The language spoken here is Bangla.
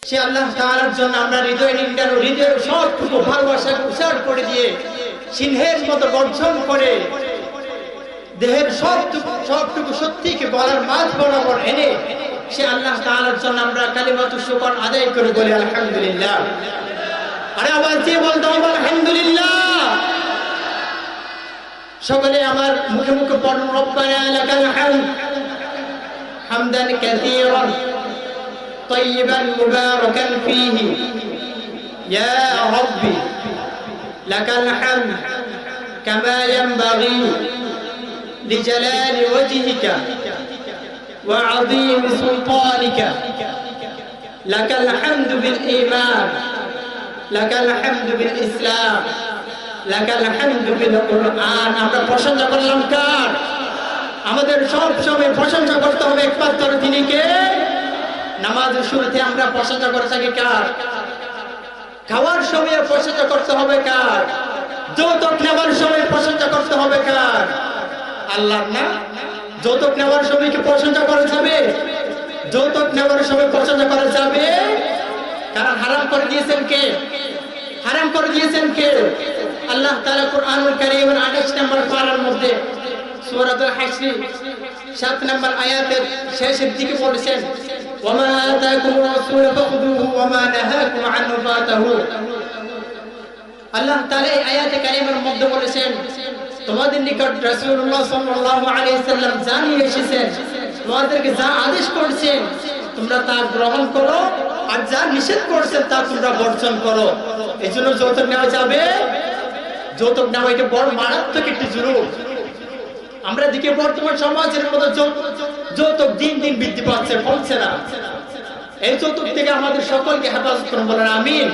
সে আল্লাহ তাআলার জন্য আমরা হৃদয় নিংড়ানো হৃদয়ের সবটুকু ভালোবাসা উৎসর্গ করে দিয়ে সিংহের মতো গর্জন করে দেহের সবটুকু সত্যিকে বলার মাঝ বরাবর এনে সে আল্লাহ তাআলার জন্য আমরা কালিমাতুশ শুকর আদায় করে বলি আলহামদুলিল্লাহ। আরে আওয়াজ দিয়ে বলতে হবে আলহামদুলিল্লাহ। সকলে আমার মুখে মুখে পড়ুন রব্বানা লাকাল হামদ হামদান কাসীরান طيبا مباركا فيه يا ربي لك الحمد كما ينبغي لجلال وجهك وعظيم سلطانك لك الحمد بالإيمان لك الحمد بالإسلام لك الحمد بالقرآن আমরা প্রশংসা করলাম কার? আমাদের সব সময় প্রশংসা করতে হবে একমাত্র তিনি কে? নামাজের শুরুতে আমরা প্রশংসা করে থাকি কার? খাওয়ার সময় প্রশংসা করতে হবে কার? যৌতুক নেওয়ার সময় প্রশংসা করতে হবে কার? আল্লাহর না? যৌতুক নেওয়ার সময় কি প্রশংসা করা যাবে? যৌতুক নেওয়ার সময় প্রশংসা করা যাবে? কারণ হারাম করে দিয়েছেন কে? হারাম করে দিয়েছেন কে? আল্লাহ তাআলা কুরআনুল কারীমের 28 নম্বর পারার মধ্যে সূরাতুল হাশর 7 নম্বর আয়াতের শেষের দিকে বলেছেন ওয়ামা আতাকুমুর রাসূল ফাখুযুহু ওয়ামা নাহাকুম আনহু ফাতাহু। আল্লাহ তাআলা এই আয়াতে কারীমের মধ্যে বলেছেন তোমাদের নিকট রাসূলুল্লাহ সাল্লাল্লাহু আলাইহি সাল্লাম যা নিয়ে এসেছেন তোমাদেরকে যা আদেশ করেছেন তোমরা তা গ্রহণ করো আর যা নিষেধ করেছেন তা তোমরা বর্জন করো। এজন্য যৌতুক নেওয়া যাবে? যৌতুক নেওয়া এটা বড় মারাত্মক একটি জুলুম। আমরা দেখি বর্তমান সমাজের মধ্যে যৌতুক দিন দিন বৃদ্ধি পাচ্ছে, কমছে না। এই যৌতুক থেকে আমাদের সকলকে হেফাজত করুন, বলেন আমিন।